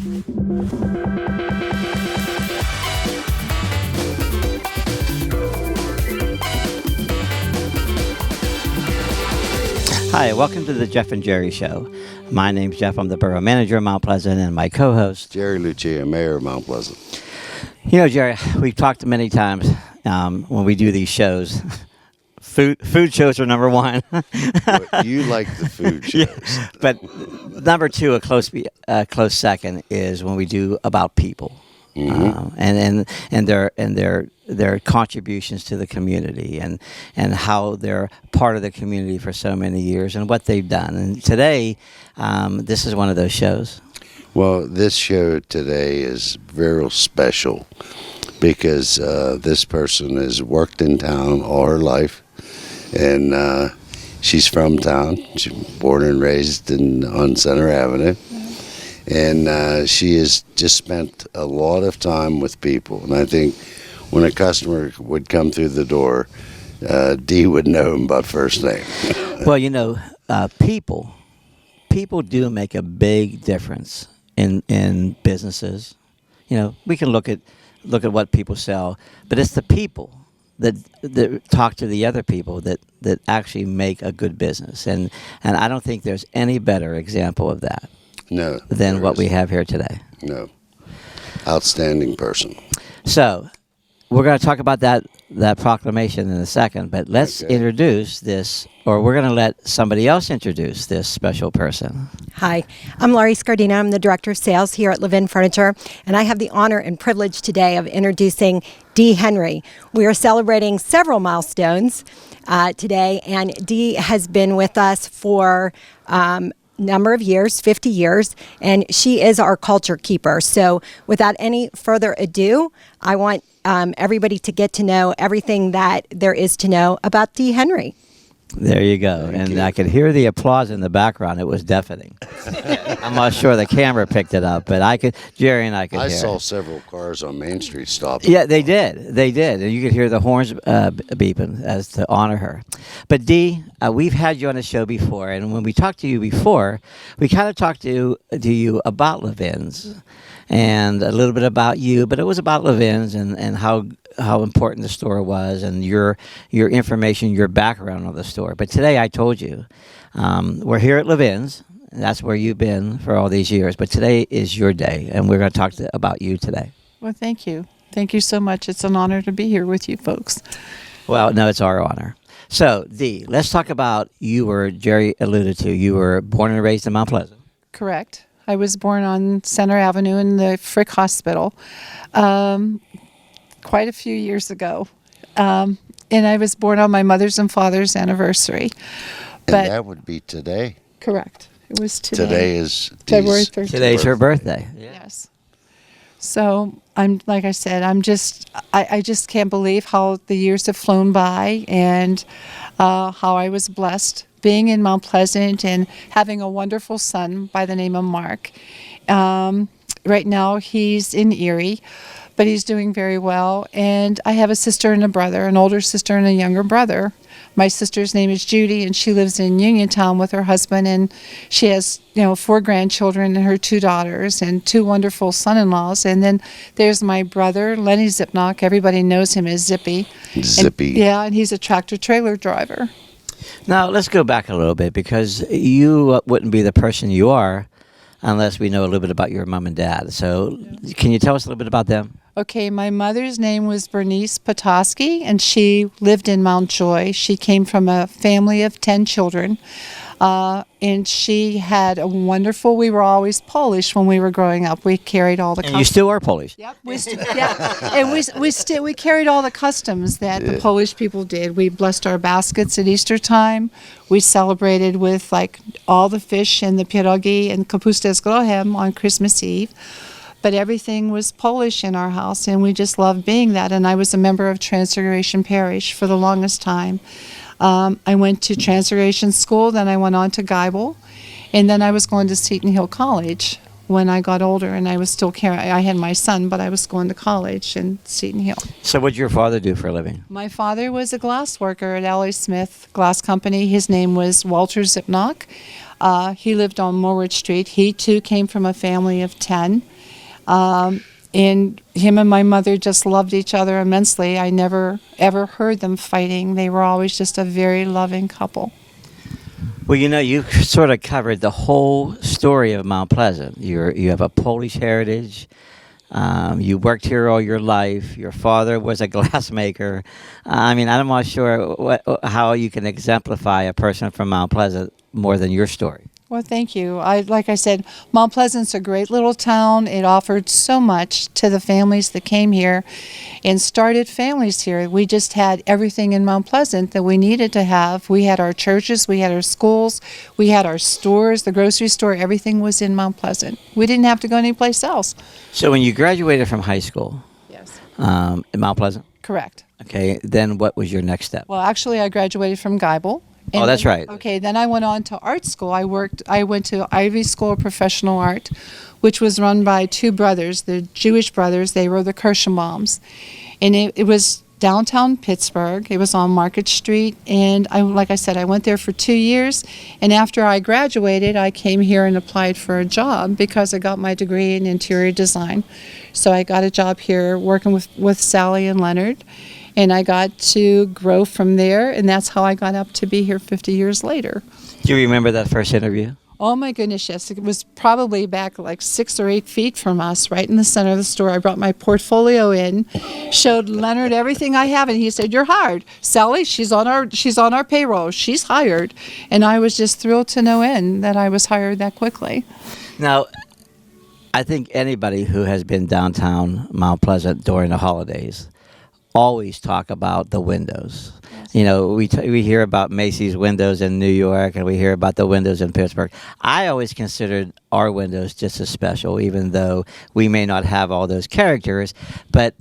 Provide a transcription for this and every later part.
Hi, welcome to the Jeff and Jerry Show. My name's Jeff. I'm the Borough Manager of Mount Pleasant, and my co-host, Jerry Lucia, Mayor of Mount Pleasant. You know, Jerry, we've talked many times when we do these shows. Food shows are number one. Well, you like the food shows. Yeah, but number two, a close second, is when we do about people, and their contributions to the community, and how they're part of the community for so many years, and what they've done. And today, this is one of those shows. Well, this show today is very special because this person has worked in town all her life, and she's from town. She's born and raised on Center Avenue, and she has just spent a lot of time with people. And I think when a customer would come through the door, Dee would know him by first name. Well, you know, people do make a big difference in businesses. You know, we can look at what people sell, but it's the people that talk to the other people that actually make a good business. And I don't think there's any better example of that than what we have here today. No. Outstanding person. So we're going to talk about that proclamation in a second, but let's introduce this, or we're going to let somebody else introduce this special person. Hi, I'm Laurie Scardina. I'm the Director of Sales here at Levin Furniture, and I have the honor and privilege today of introducing Dee Henry. We are celebrating several milestones today, and Dee has been with us for number of years, 50 years, and she is our culture keeper. So without any further ado, I want everybody to get to know everything that there is to know about Dee Henry. There you go. Thank and you. I could hear the applause in the background. It was deafening. I'm not sure the camera picked it up, but Jerry and I could hear I saw it. several cars on Main Street stopping. Yeah, they did. And you could hear the horns beeping as to honor her. But Dee, we've had you on the show before, and when we talked to you before, we kind of talked to you about Levin's and a little bit about you, but it was about Levin's and how important the store was, and your information, your background on the store. But today I told you, we're here at Levin's, and that's where you've been for all these years. But today is your day, and we're going to talk about you today. Well, thank you. Thank you so much. It's an honor to be here with you folks. Well, no, it's our honor. So, Dee, let's talk about Jerry alluded to, you were born and raised in Mount Pleasant. Correct. I was born on Center Avenue in the Frick Hospital quite a few years ago. And I was born on my mother's and father's anniversary. And that would be today. Correct. It was today. Today is February Dee's 13th. Today's her birthday. Yes. So like I said, I just can't believe how the years have flown by, and how I was blessed being in Mount Pleasant and having a wonderful son by the name of Mark. Right now he's in Erie, but he's doing very well. And I have a sister and a brother, an older sister and a younger brother. My sister's name is Judy, and she lives in Uniontown with her husband, and she has, 4 grandchildren and her 2 daughters and 2 wonderful son-in-laws. And then there's my brother, Lenny Zipnock. Everybody knows him as Zippy. Zippy. And he's a tractor-trailer driver. Now, let's go back a little bit, because you wouldn't be the person you are unless we know a little bit about your mom and dad. So can you tell us a little bit about them? Okay, my mother's name was Bernice Petoskey, and she lived in Mount Joy. She came from a family of 10 children, and she had a wonderful, we were always Polish when we were growing up. We carried all the And you still are Polish. Yep, and we carried all the customs that the Polish people did. We blessed our baskets at Easter time. We celebrated with all the fish and the pierogi and kapusta z grochem on Christmas Eve. But everything was Polish in our house, and we just loved being that. And I was a member of Transfiguration Parish for the longest time. I went to Transfiguration School, then I went on to Geibel, and then I was going to Seton Hill College when I got older, and I was still I had my son, but I was going to college in Seton Hill. So what did your father do for a living? My father was a glass worker at L.A. Smith Glass Company. His name was Walter Zipnock. He lived on Morwood Street. He too came from a family of 10. And him and my mother just loved each other immensely. I never ever heard them fighting. They were always just a very loving couple. Well, you sort of covered the whole story of Mount Pleasant. You have a Polish heritage. You worked here all your life. Your father was a glassmaker. I mean, I'm not sure how you can exemplify a person from Mount Pleasant more than your story. Well, thank you. Like I said, Mount Pleasant's a great little town. It offered so much to the families that came here and started families here. We just had everything in Mount Pleasant that we needed to have. We had our churches, we had our schools, we had our stores, the grocery store, everything was in Mount Pleasant. We didn't have to go anyplace else. So when you graduated from high school, Yes. in Mount Pleasant, Correct. okay, then what was your next step? Well, actually, I graduated from Geibel. Oh, that's right. Okay, then I went on to art school. I went to Ivy School of Professional Art, which was run by two brothers, the Jewish brothers. They were the Kirschenbaums. And it was downtown Pittsburgh. It was on Market Street. And like I said, I went there for 2 years. And after I graduated, I came here and applied for a job because I got my degree in interior design. So I got a job here working with Sally and Leonard. And I got to grow from there, and that's how I got up to be here 50 years later. Do you remember that first interview? Oh my goodness, yes. It was probably back like 6 or 8 feet from us, right in the center of the store. I brought my portfolio in, showed Leonard everything I have, and he said, "You're hired. Sally, she's on our payroll. She's hired." And I was just thrilled to no end that I was hired that quickly. Now, I think anybody who has been downtown Mount Pleasant during the holidays always talk about the windows. Yes. We hear about Macy's windows in New York, and we hear about the windows in Pittsburgh. I always considered our windows just as special, even though we may not have all those characters. But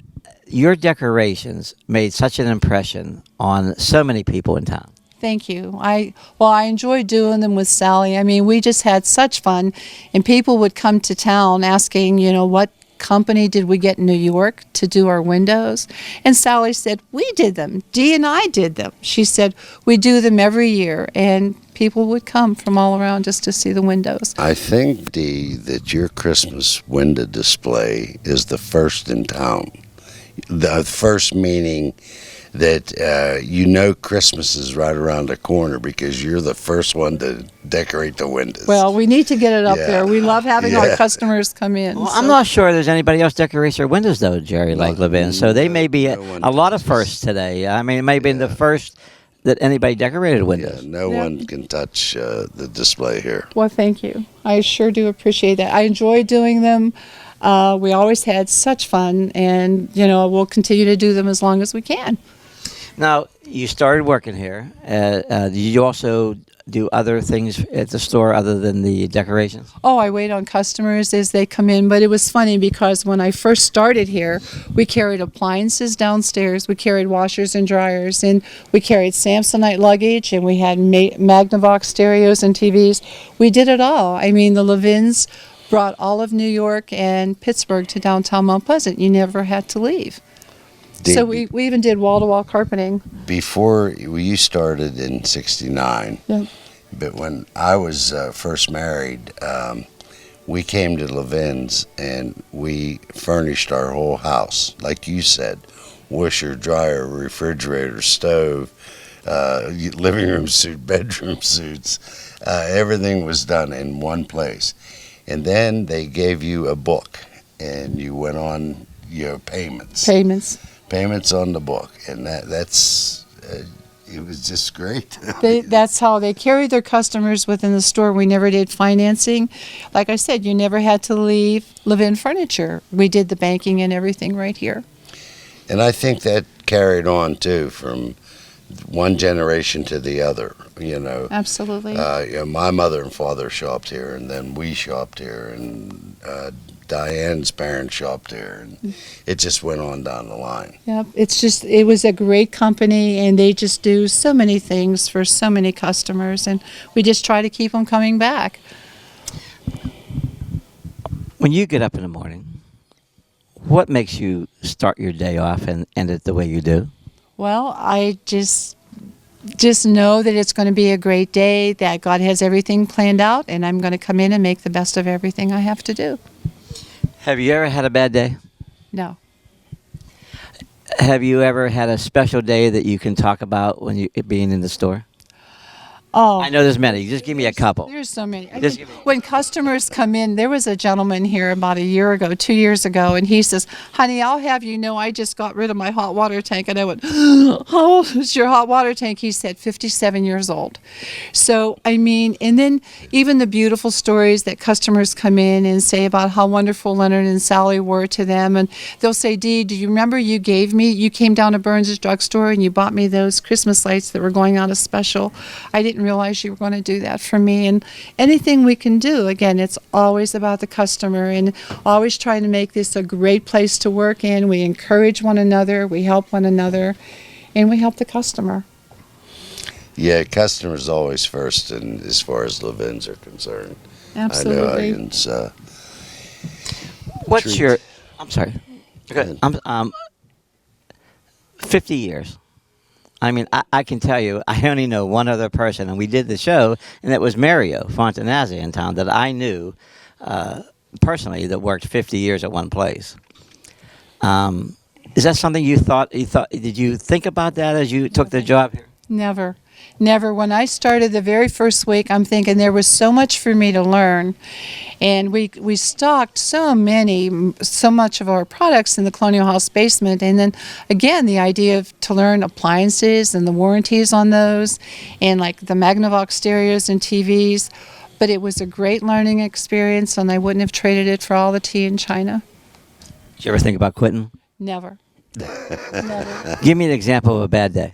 your decorations made such an impression on so many people in town. Thank you. I enjoyed doing them with Sally. I mean, we just had such fun, and people would come to town asking, what company did we get in New York to do our windows? And Sally said, "We did them. Dee and I did them." She said, "We do them every year," and people would come from all around just to see the windows. I think, Dee, that your Christmas window display is the first in town. The first meaning that Christmas is right around the corner because you're the first one to decorate the windows. Well, we need to get it up Yeah. there. We love having our customers come in. Well, so- I'm not sure there's anybody else decorates their windows, though, Jerry, like Levin. So they may be no one a lot of touches. firsts today. I mean, it may have been the first that anybody decorated windows. Yeah, no Yeah. one can touch the display here. Well, thank you. I sure do appreciate that. I enjoy doing them. We always had such fun, and we'll continue to do them as long as we can. Now, you started working here. Did you also do other things at the store other than the decorations? Oh, I wait on customers as they come in, but it was funny because when I first started here, we carried appliances downstairs, we carried washers and dryers, and we carried Samsonite luggage, and we had Magnavox stereos and TVs. We did it all. I mean, the Levins brought all of New York and Pittsburgh to downtown Mount Pleasant. You never had to leave. So we even did wall-to-wall carpeting. Before you started in '69, Yeah. but when I was first married, we came to Levin's and we furnished our whole house, like you said, washer, dryer, refrigerator, stove, living room suite, bedroom suits. Everything was done in one place. And then they gave you a book, and you went on your payments on the book, and that's it was just great. That's how they carried their customers within the store. We never did financing. Like I said, you never had to leave Levin Furniture. We did the banking and everything right here. And I think that carried on too from one generation to the other. Absolutely. My mother and father shopped here, and then we shopped here, and Diane's parents shopped here, and it just went on down the line. Yep. It was a great company, and they just do so many things for so many customers, and we just try to keep them coming back. When you get up in the morning, what makes you start your day off and end it the way you do? Well, I just just know that it's going to be a great day, that God has everything planned out, and I'm going to come in and make the best of everything I have to do. Have you ever had a bad day? No. Have you ever had a special day that you can talk about when you being in the store? Oh, I know there's many. Just give me a couple. there's so many. Just give me- When customers come in, there was a gentleman here about a year ago, 2 years ago, and he says, "Honey, I'll have you know I just got rid of my hot water tank." And I went, "How old is your hot water tank?" He said, 57 years old. So, I mean, and then even the beautiful stories that customers come in and say about how wonderful Leonard and Sally were to them. And they'll say, "Dee, do you remember you came down to Burns' drugstore and you bought me those Christmas lights that were going out of special? I didn't realize you were going to do that for me." And anything we can do, again, it's always about the customer and always trying to make this a great place to work in. We encourage one another, we help one another, and we help the customer. Yeah, customers always first, and as far as Levins are concerned. Absolutely. I know Ian's, What's treat. your? I'm sorry. Go ahead. 50 years. I mean, I can tell you, I only know one other person, and we did the show, and it was Mario Fontanazzi in town that I knew personally that worked 50 years at one place. Is that something you thought? Did you think about that as you took the job here? Never. Never. When I started the very first week, I'm thinking there was so much for me to learn. And we stocked so much of our products in the Colonial House basement. And then, again, the idea of to learn appliances and the warranties on those and like the Magnavox stereos and TVs. But it was a great learning experience, and I wouldn't have traded it for all the tea in China. Did you ever think about quitting? Never. Never. Give me an example of a bad day.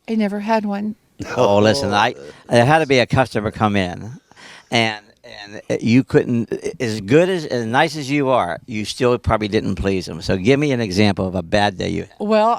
I never had one. Oh, listen, there had to be a customer come in, and you couldn't, as good as nice as you are, you still probably didn't please them. So give me an example of a bad day you had. Well,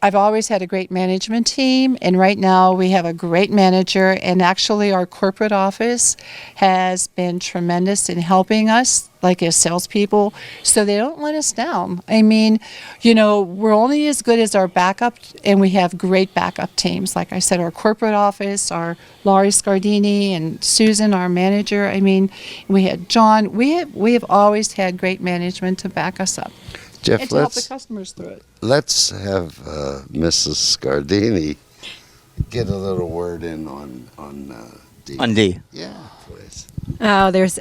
I've always had a great management team, and right now we have a great manager, and actually our corporate office has been tremendous in helping us, like as salespeople, so they don't let us down. I mean, we're only as good as our backup, and we have great backup teams. Like I said, our corporate office, our Laurie Scardini and Susan, our manager. I mean, we had John. We have always had great management to back us up. Jeff, And to help the customers through it. let's have Mrs. Scardini get a little word in on Dee. On Dee. Yeah, please. Oh, there's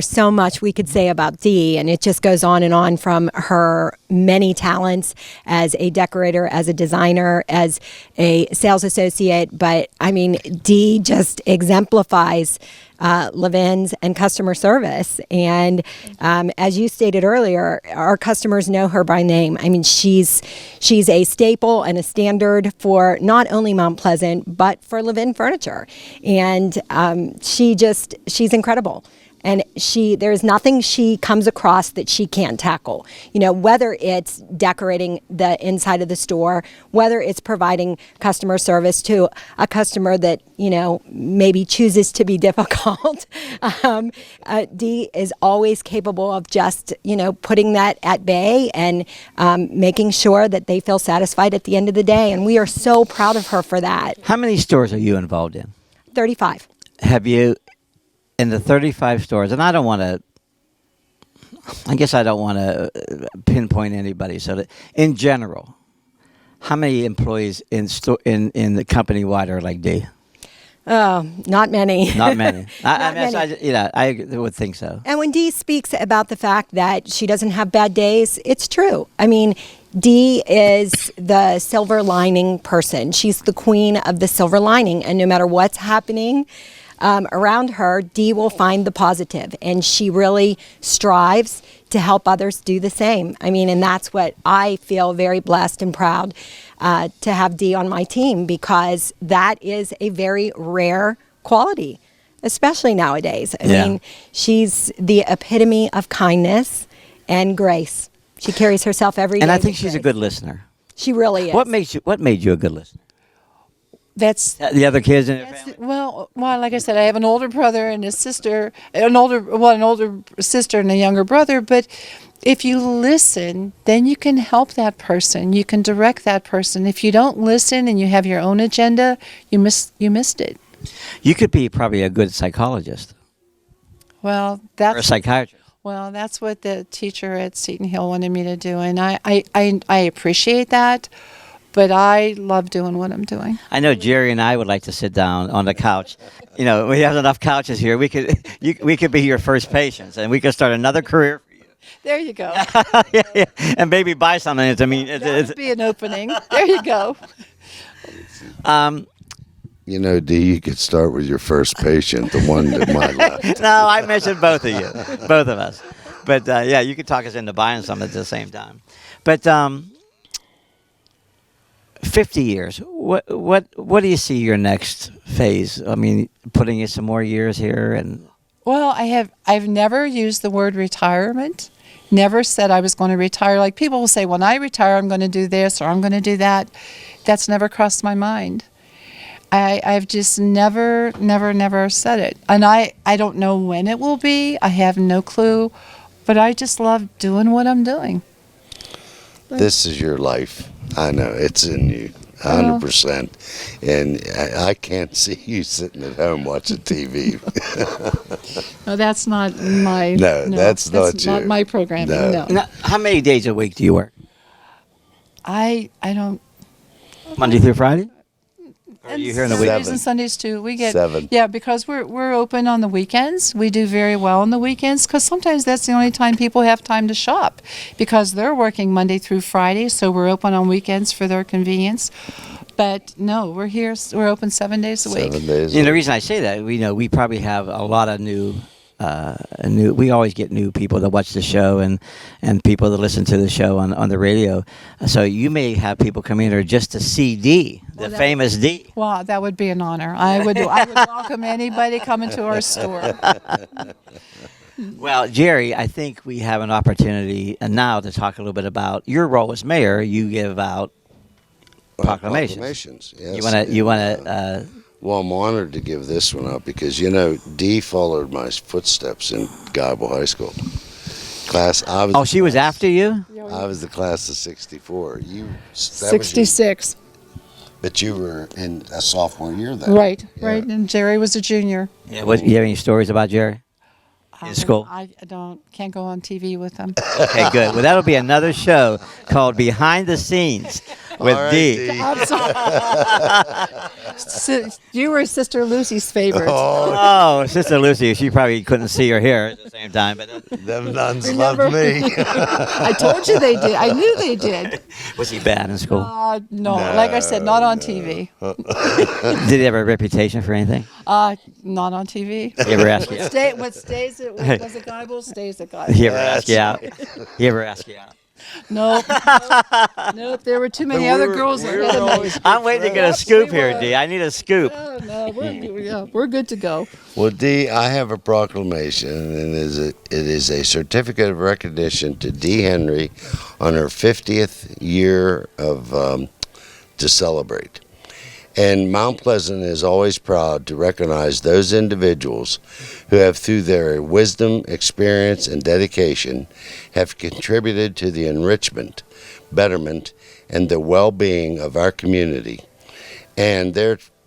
so much we could say about Dee, and it just goes on and on from her many talents as a decorator, as a designer, as a sales associate. But I mean, Dee just exemplifies Levin's and customer service. And as you stated earlier, our customers know her by name. I mean, she's a staple and a standard for not only Mount Pleasant, but for Levin Furniture. And she's incredible. And there's nothing she comes across that she can't tackle. Whether it's decorating the inside of the store, whether it's providing customer service to a customer that, maybe chooses to be difficult. Dee is always capable of just, putting that at bay and making sure that they feel satisfied at the end of the day. And we are so proud of her for that. How many stores are you involved in? 35. Have you, in the 35 stores, and I don't want to pinpoint anybody, so that in general, how many employees in the company wide are like Dee? Oh, not many. Not many. Not many. I would think so. And when Dee speaks about the fact that she doesn't have bad days, it's true. I mean, Dee is the silver lining person. She's the queen of the silver lining, and no matter what's happening around her, Dee will find the positive, and she really strives to help others do the same. I mean, and that's what I feel very blessed and proud to have Dee on my team, because that is a very rare quality, especially nowadays. I mean, she's the epitome of kindness and grace. She carries herself every day. And I think with she's a grace. good listener. She really is. What made you a good listener? That's The other kids in your That's family? well, like I said, I have an older brother and a sister, an older sister and a younger brother. But if you listen, then you can help that person. You can direct that person. If you don't listen and you have your own agenda, you missed it. You could be probably a good psychologist Well, or a that's psychiatrist. well, that's what the teacher at Seton Hill wanted me to do, and I appreciate that. But I love doing what I'm doing. I know Jerry and I would like to sit down on the couch. You know, we have enough couches here. We could be your first patients, and we could start another career for you. There you go. Yeah, yeah. And maybe buy something. I mean, That would be an opening. There you go. You know, Dee, you could start with your first patient, the one to my left. no, I mentioned both of you, both of us. But yeah, you could talk us into buying something at the same time. But 50 years. What do you see your next phase? I mean, putting in some more years here and. Well, I've never used the word retirement. Never said I was going to retire. Like people will say, when I retire, I'm going to do this or I'm going to do that. That's never crossed my mind. I've just never said it. And I don't know when it will be. I have no clue. But I just love doing what I'm doing. This is your life. I know, it's in you, 100%. And I can't see you sitting at home watching TV. No, that's not my. No, that's not you. Not my programming. No. No. Now, how many days a week do you work? I don't. Monday through Friday? Or are you here in the week? Saturdays and Sundays too. We get 7. Yeah, because we're open on the weekends. We do very well on the weekends because sometimes that's the only time people have time to shop because they're working Monday through Friday. So we're open on weekends for their convenience. But no, we're here. We're open 7 days a week. 7 days. You know, the reason I say that, we probably have a lot of new. We always get new people that watch the show and people that listen to the show on the radio. So you may have people come in here just to see Dee, the famous Dee. Well, that would be an honor. I would welcome anybody coming to our store. Well, Jerry, I think we have an opportunity now to talk a little bit about your role as mayor. You give out proclamations. Yes. You want to. Well, I'm honored to give this one up because, you know, Dee followed my footsteps in Guyville High School. She was after you? I was the class of 64. That was 66. but you were in a sophomore year then. Right. Yeah. Right. And Jerry was a junior. Yeah. You have any stories about Jerry? In school? I can't go on TV with them. Okay, good. Well, that'll be another show called Behind the Scenes with All right, Dee. Dee. I'm sorry. You were Sister Lucy's favorite. Oh, Sister Lucy, she probably couldn't see or hear at the same time. But Them nuns loved me. I told you they did. I knew they did. was he bad in school? No, like I said, not on TV. Did he have a reputation for anything? Not on TV. He ever ask you out? What stays at was it Guyville stays at Guyville. He ever ask you out? He ever ask you out? Nope. There were too many other girls ahead of me. I'm waiting to get a Yes, scoop we here, were. Dee. I need a scoop. Oh, no, we're good to go. Well, Dee, I have a proclamation, and it is a certificate of recognition to Dee Henry on her 50th year of to celebrate. And Mount Pleasant is always proud to recognize those individuals who have, through their wisdom, experience, and dedication, have contributed to the enrichment, betterment, and the well-being of our community. And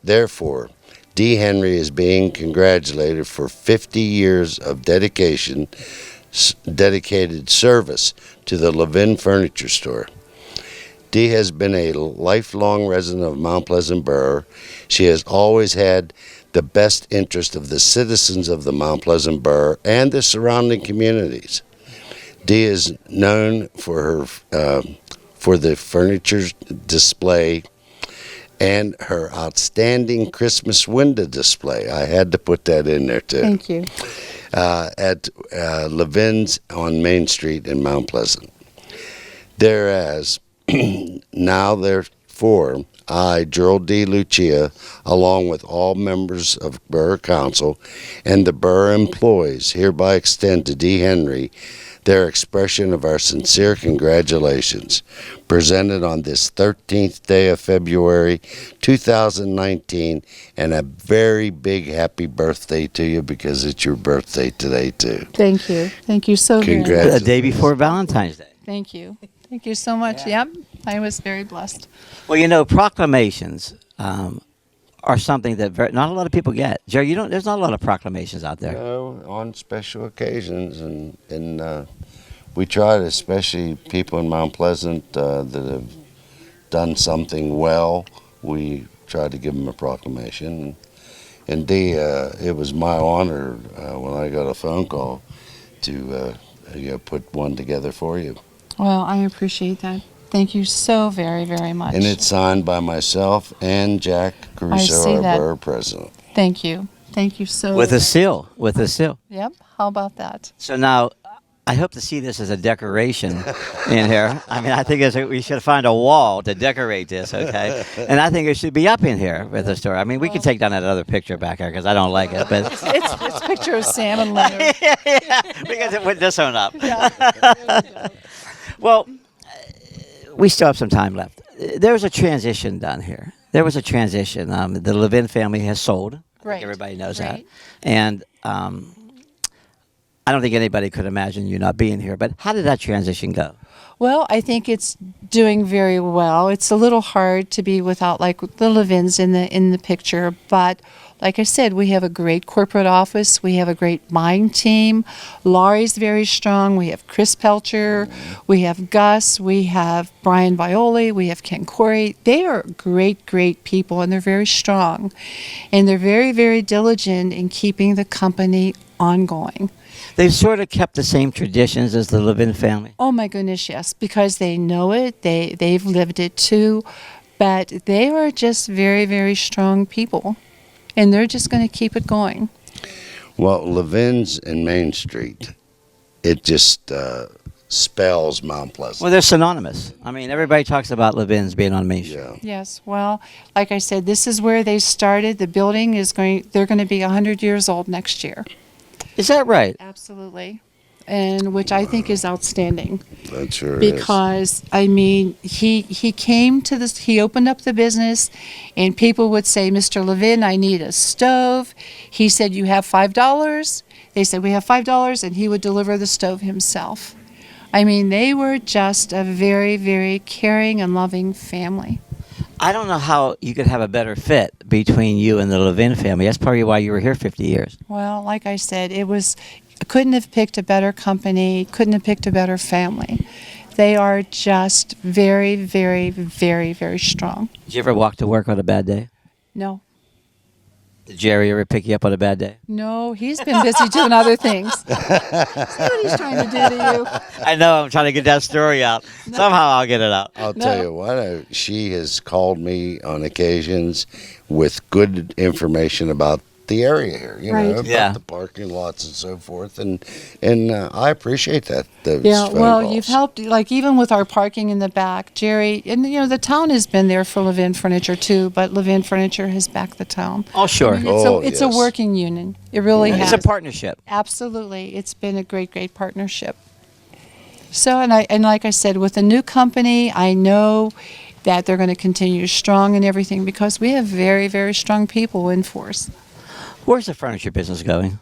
therefore, Dee Henry is being congratulated for 50 years of dedicated service to the Levin Furniture Store. Dee has been a lifelong resident of Mount Pleasant Borough. She has always had the best interest of the citizens of the Mount Pleasant Borough and the surrounding communities. Dee is known for her for the furniture display and her outstanding Christmas window display. I had to put that in there too. Thank you. At Levin's on Main Street in Mount Pleasant. Now, therefore, I, Gerald D. Lucia, along with all members of Borough Council and the borough employees, hereby extend to Dee Henry their expression of our sincere congratulations, presented on this 13th day of February 2019, and a very big happy birthday to you, because it's your birthday today too. Thank you. Thank you so very much. Congrats. The day before Valentine's Day. Thank you. Thank you so much. Yep. I was very blessed. Well, you know, proclamations are something that not a lot of people get. Jerry, there's not a lot of proclamations out there. On special occasions, and we try to, especially people in Mount Pleasant that have done something well, we try to give them a proclamation. And Dee, it was my honor when I got a phone call to put one together for you. Well, I appreciate that. Thank you so very, very much. And it's signed by myself and Jack Caruso, see our that. borough president. Thank you. Thank you so With a much. seal. With a seal. Yep. How about that? So now, I hope to see this as a decoration in here. I mean, I think we should find a wall to decorate this, okay? And I think it should be up in here with the story. I mean, we can take down that other picture back there because I don't like it, but It's a picture of Sam and Leonard. we got to put this one up. Well, we still have some time left. There was a transition done here. There was a transition. The Levin family has sold. I think Right. everybody knows that. Right. And I don't think anybody could imagine you not being here. But how did that transition go? Well, I think it's doing very well. It's a little hard to be without like the Levins in the picture, but like I said, we have a great corporate office. We have a great buying team. Laurie's very strong. We have Chris Pelcher. We have Gus. We have Brian Violi. We have Ken Corey. They are great, great people, and they're very strong. And they're very, very diligent in keeping the company ongoing. They've sort of kept the same traditions as the Levin family. Oh my goodness, yes, because they know it. They've lived it too. But they are just very, very strong people. And they're just going to keep it going. Well, Levin's and Main Street, it just spells Mount Pleasant. Well, they're synonymous. I mean, everybody talks about Levin's being on Main Street. Yeah. Yes, well, like I said, this is where they started. The building they're going to be 100 years old next year. Is that right? Absolutely. And which I think is outstanding. That sure is. Because I mean, he came to this. He opened up the business, and people would say, "Mr. Levin, I need a stove." He said, "You have $5." They said, "We have $5," and he would deliver the stove himself. I mean, they were just a very, very caring and loving family. I don't know how you could have a better fit between you and the Levin family. That's probably why you were here 50 years. Well, like I said, couldn't have picked a better company, couldn't have picked a better family. They are just very, very, very, very strong. Did you ever walk to work on a bad day? No. Did Jerry ever pick you up on a bad day? No, he's been busy doing other things. See what he's trying to do to you. I know. I'm trying to get that story out. Somehow I'll get it out. I'll tell you what, she has called me on occasions with good information about the area here, Right. about Yeah. the parking lots and so forth, and I appreciate that. Those Yeah, phone well, calls. you've helped, like even with our parking in the back, Jerry, and the town has been there for Levin Furniture too, but Levin Furniture has backed the town. Oh, sure. I mean, Oh, it's a yes. working union. It really It's has. a partnership. Absolutely. It's been a great, great partnership. So, and like I said, with the new company, I know that they're going to continue strong and everything because we have very, very strong people in force. Where's the furniture business going,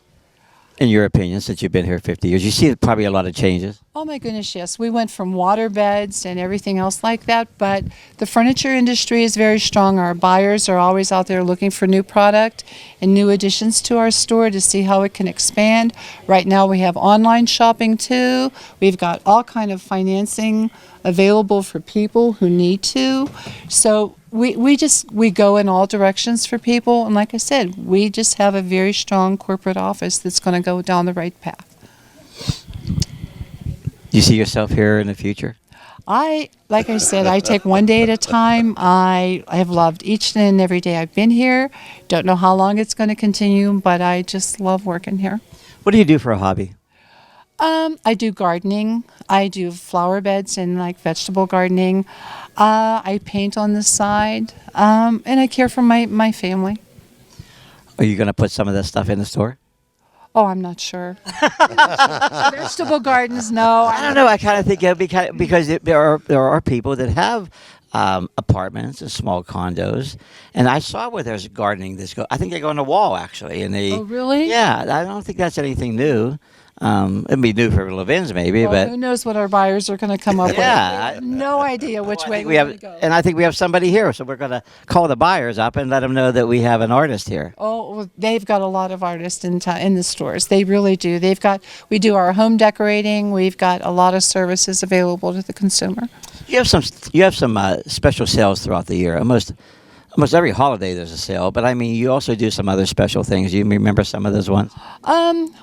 in your opinion, since you've been here 50 years? You see probably a lot of changes. Oh my goodness, yes. We went from water beds and everything else like that, but the furniture industry is very strong. Our buyers are always out there looking for new product and new additions to our store to see how it can expand. Right now we have online shopping too. We've got all kind of financing available for people who need to. So we go in all directions for people, and like I said, we just have a very strong corporate office that's going to go down the right path. Do you see yourself here in the future? Like I said, I take one day at a time. I have loved each and every day I've been here. Don't know how long it's going to continue, but I just love working here. What do you do for a hobby? I do gardening. I do flower beds and like vegetable gardening. I paint on the side, and I care for my family. Are you going to put some of this stuff in the store? Oh, I'm not sure. Vegetable gardens, no. I don't know. I kind of think it'd be kind of, because there are people that have apartments and small condos, and I saw where there's gardening. I think they go on the wall actually, and they. Oh, really? Yeah, I don't think that's anything new. It'd be new for Levin's maybe, Well, but who knows what our buyers are going to come up with? Yeah, We have no idea which way we we're have, going to go. and I think we have somebody here, so we're going to call the buyers up and let them know that we have an artist here. Oh, well, they've got a lot of artists in the stores. They really do. We do our home decorating. We've got a lot of services available to the consumer. You have some special sales throughout the year. Almost every holiday there's a sale, but I mean you also do some other special things. You remember some of those ones?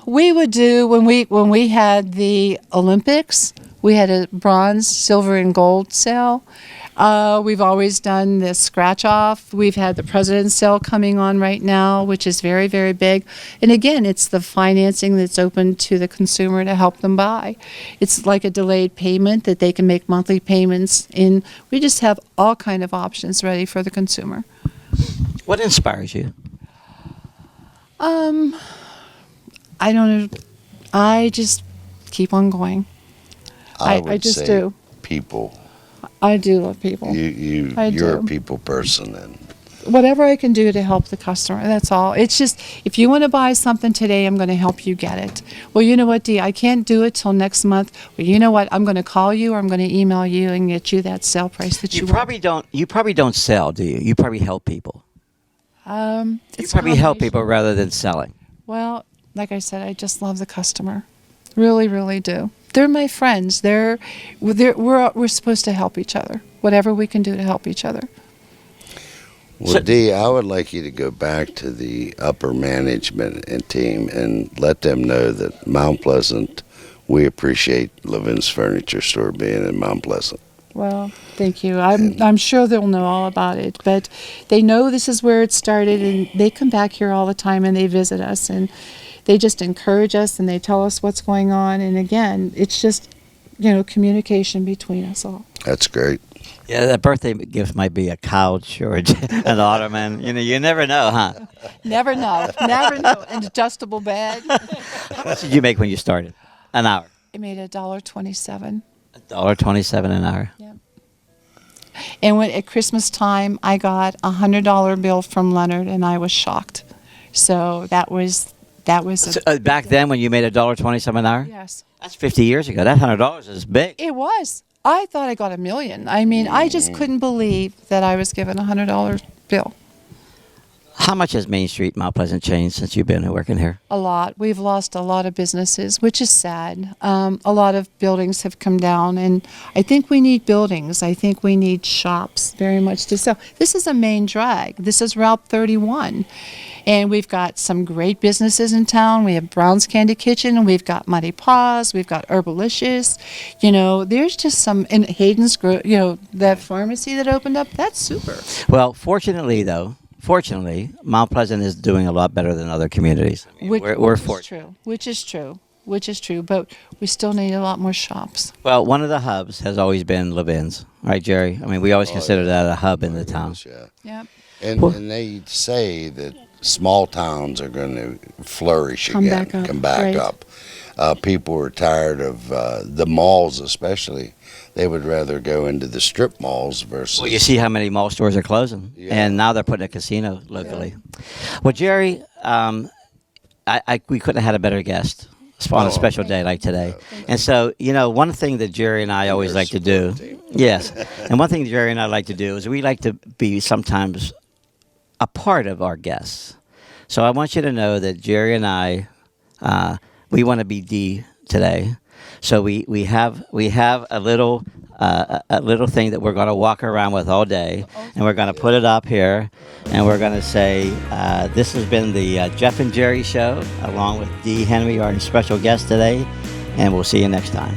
We would do when we had the Olympics. We had a bronze, silver, and gold sale. We've always done the scratch off. We've had the President's sale coming on right now, which is very, very big. And again, it's the financing that's open to the consumer to help them buy. It's like a delayed payment that they can make monthly payments in. We just have all kind of options ready for the consumer. What inspires you? I don't know. I just keep on going. I would just say do. people. I do love people. I You're do. a people person, and Whatever I can do to help the customer, that's all. It's just, if you want to buy something today, I'm going to help you get it. Well, you know what, Dee, I can't do it till next month. Well, you know what, I'm going to call you or I'm going to email you and get you that sale price that you want. You probably don't sell, do you? You probably help people. You It's probably help combination. people rather than selling. Well, like I said, I just love the customer. Really, really do. They're my friends. We're supposed to help each other. Whatever we can do to help each other. well, So- Dee, I would like you to go back to the upper management and team and let them know that Mount Pleasant, we appreciate Levin's Furniture Store being in Mount Pleasant. Well, thank you. I'm sure they'll know all about it, but they know this is where it started, and they come back here all the time and they visit us, and they just encourage us and they tell us what's going on. And again, it's just communication between us all. That's great. Yeah, that birthday gift might be a couch or an ottoman. You never know, huh? Never know, never know. An adjustable bed. How much did you make when you started? An hour. I made $1.27. $1.27 an hour. And when at Christmas time, I got a $100 bill from Leonard, and I was shocked. So that was So, back then, when you made $1.27 an hour, yes. that's 50 years ago. That $100 is big. It was. I thought I got $1 million. I mean, I just couldn't believe that I was given a $100 bill. How much has Main Street, Mount Pleasant changed since you've been working here? A lot. We've lost a lot of businesses, which is sad. A lot of buildings have come down, and I think we need buildings. I think we need shops very much to sell. This is a main drag. This is Route 31. And we've got some great businesses in town. We have Brown's Candy Kitchen, and we've got Muddy Paws, we've got Herbalicious. There's just some, in Hayden's, that pharmacy that opened up, that's super. Well, fortunately, Mount Pleasant is doing a lot better than other communities. I mean, we're fortunate. Which is true, but we still need a lot more shops. Well, one of the hubs has always been Levin's, right, Jerry? I mean, we always consider that a hub in the town. Yeah. Yep. And they say that small towns are going to flourish Come again, back up, come back right. up. People are tired of the malls, especially. They would rather go into the strip malls versus. Well, you see how many mall stores are closing, Yeah. and now they're putting a casino locally. Well, Jerry, we couldn't have had a better guest on a special day like today. And so, one thing that Jerry and I always like to do, yes, and one thing Jerry and I like to do is we like to be sometimes a part of our guests. So I want you to know that Jerry and I, we want to be Dee today. So we have a little thing that we're going to walk around with all day, and we're going to put it up here, and we're going to say, this has been the Jeff and Jerry Show, along with Dee Henry, our special guest today, and we'll see you next time.